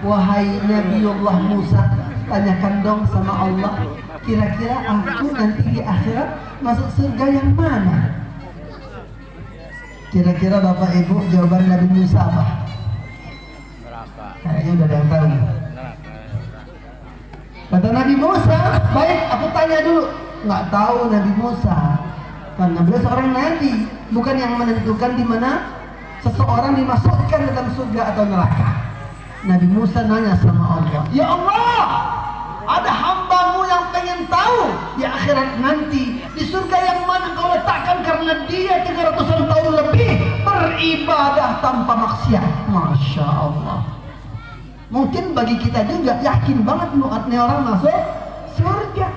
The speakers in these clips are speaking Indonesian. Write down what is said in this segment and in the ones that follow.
Wahai Nabiullah Musa, tanyakan dong sama Allah, kira-kira aku nanti di akhirat masuk surga yang mana? Kira-kira Bapak Ibu jawaban Nabi Musa apa? Neraka. Kayaknya udah ada yang tahu. Kata Nabi Musa, baik aku tanya dulu. Nggak tahu Nabi Musa, karena beliau seorang nabi, bukan yang menentukan di mana seseorang dimasukkan dalam surga atau neraka. Nabi Musa nanya sama Allah, ya Allah, ada hambamu yang pengen tahu di akhirat nanti di surga yang mana kau letakkan, karena dia 300 tahun lebih beribadah tanpa maksiat. Masya Allah. Mungkin bagi kita juga yakin banget muatnya orang masuk surga.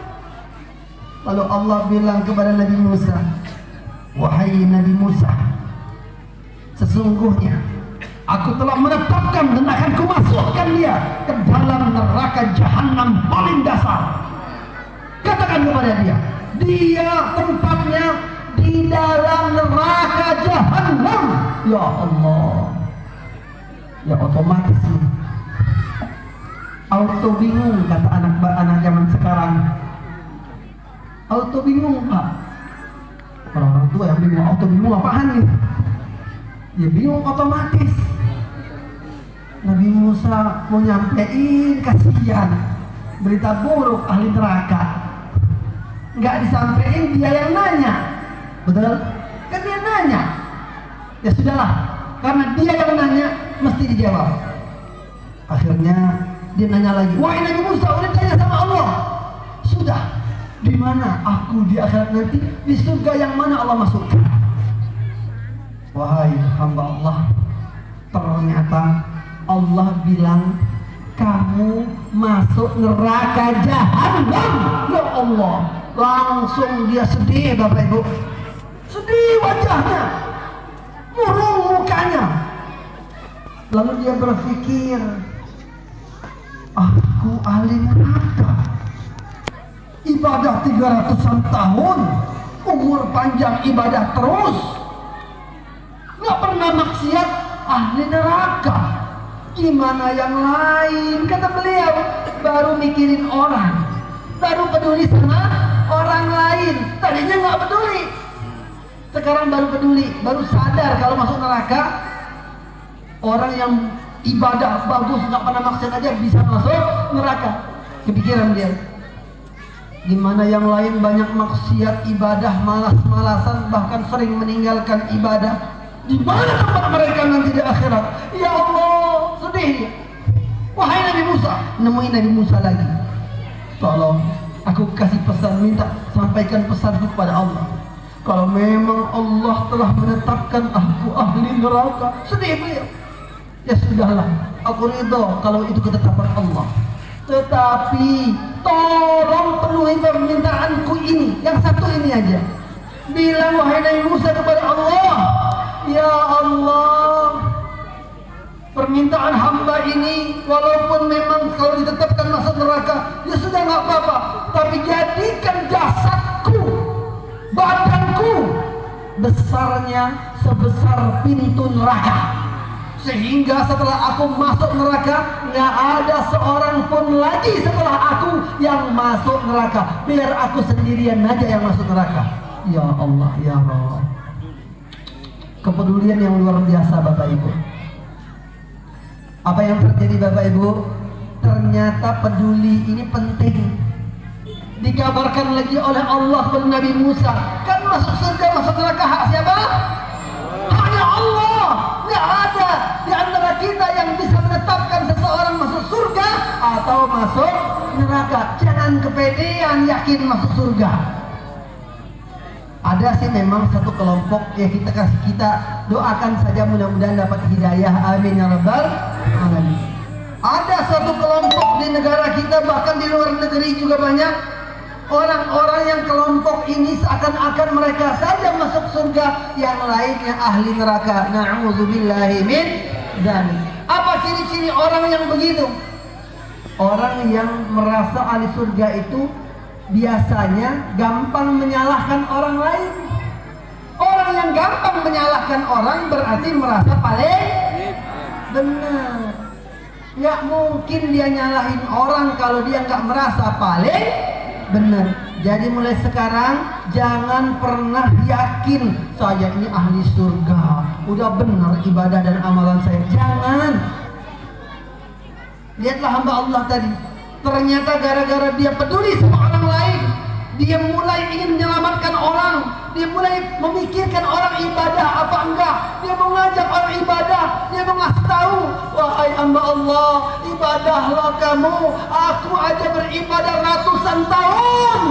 Lalu Allah bilang kepada Nabi Musa, wahai Nabi Musa, sesungguhnya aku telah menetapkan dan akan kumasukkan dia ke dalam neraka jahanam paling dasar. Katakan kepada dia, dia tempatnya di dalam neraka jahanam. Ya Allah, ya otomatis nih auto bingung, kata anak zaman sekarang. Auto bingung Pak. Orang-orang tua yang bingung, auto bingung apaan nih? Ya bingung otomatis. Nabi Musa mau nyampein kasihan berita buruk ahli neraka, nggak disampein, dia yang nanya. Betul? Kan dia nanya. Ya sudahlah, karena dia yang nanya mesti dijawab. Akhirnya dia nanya lagi, wahai Nabi Musa, udah tanya sama Allah, sudah, di mana aku di akhirat nanti, di surga yang mana Allah masukkan? Wahai hamba Allah, ternyata Allah bilang kamu masuk neraka jahanam. Ya Allah, langsung dia sedih Bapak Ibu, sedih wajahnya, murung mukanya. Lalu dia berpikir, aku ahli neraka, ibadah 300-an tahun, umur panjang ibadah terus, nggak pernah maksiat, ahli neraka. Gimana yang lain? Kata beliau, baru mikirin orang, baru peduli sama orang lain. Tadinya nggak peduli, sekarang baru peduli, baru sadar kalau masuk neraka. Orang yang ibadah bagus, nggak pernah maksiat aja bisa masuk neraka. Kepikiran dia, gimana yang lain banyak maksiat, ibadah malas-malasan, bahkan sering meninggalkan ibadah. Di mana tempat mereka nanti di akhirat? Ya Allah, sedih dia. Wahai Nabi Musa, nemuin Nabi Musa lagi. Tolong, aku kasih pesan, minta sampaikan pesanku kepada Allah. Kalau memang Allah telah menetapkan aku ahli neraka, sedih beliau. Ya sudahlah, aku ridho kalau itu ketetapan Allah. Tetapi tolong penuhi permintaanku ini, yang satu ini aja. Bilang wahai Nabi Musa kepada Allah, ya Allah, permintaan hamba ini, walaupun memang kalau ditetapkan masuk neraka, ya sudah nggak apa-apa, tapi jadikan jasadku, badanku besarnya sebesar pintu neraka, sehingga setelah aku masuk neraka nggak ada seorang pun lagi setelah aku yang masuk neraka. Biar aku sendirian aja yang masuk neraka. Ya Allah, ya Allah. Kepedulian yang luar biasa Bapak Ibu. Apa yang terjadi Bapak Ibu? Ternyata peduli ini penting. Dikabarkan lagi oleh Allah kepada Nabi Musa, kan masuk surga, masuk neraka hak siapa? Hanya Allah. Nggak ada di antara kita yang bisa menetapkan seseorang masuk surga atau masuk neraka. Jangan kepedean yakin masuk surga. Ada sih memang satu kelompok yang kita doakan saja, mudah-mudahan dapat hidayah, amin ya rabbal alamin. Ada satu kelompok di negara kita, bahkan di luar negeri juga banyak orang-orang yang kelompok ini seakan-akan mereka saja masuk surga, yang lainnya ahli neraka. Na'udzubillahi min dzalik. Apa ciri-ciri orang yang begitu? Orang yang merasa ahli surga itu biasanya gampang menyalahkan orang lain. Orang yang gampang menyalahkan orang berarti merasa paling benar. Nggak mungkin dia nyalahin orang kalau dia nggak merasa paling benar. Jadi mulai sekarang jangan pernah yakin saya ini ahli surga, udah benar ibadah dan amalan saya. Jangan. Lihatlah hamba Allah tadi, ternyata gara-gara dia peduli sama orang lain, dia mulai ingin menyelamatkan orang, dia mulai memikirkan orang ibadah apa enggak, dia mau ngajak orang ibadah, dia mau ngasih tahu, wahai hamba Allah, ibadahlah kamu, aku aja beribadah ratusan tahun,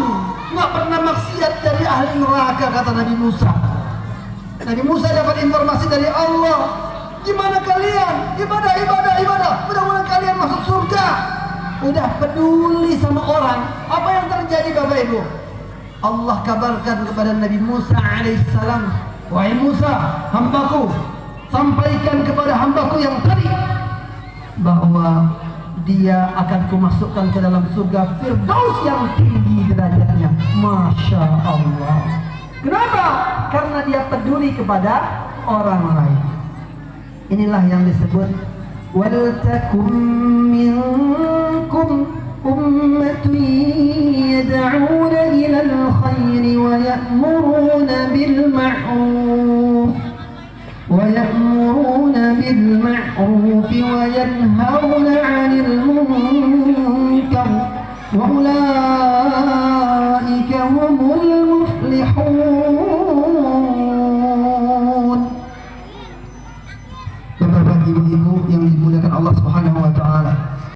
nggak pernah maksiat dari ahli neraka, kata Nabi Musa. Nabi Musa dapat informasi dari Allah, gimana kalian ibadah, mudah-mudahan kalian masuk surga. Udah peduli sama orang, apa yang terjadi Bapak Ibu? Allah kabarkan kepada Nabi Musa alaihissalam, wahai Musa, hambaku, sampaikan kepada hambaku yang tadi bahwa dia akan kumasukkan ke dalam surga Firdaus yang tinggi derajatnya. Masya Allah. Kenapa? Karena dia peduli kepada orang lain. Inilah yang disebut وَلْتَكُمْ مِنْكُمْ أُمَّةٌ يَدْعُونَ إِلَى الْخَيْرِ وَيَأْمُرُونَ بِالْمَعْرُوفِ وَيَنْهَوْنَ عَنِ الْمُنْكَرِ وَأُولَٰئِكَ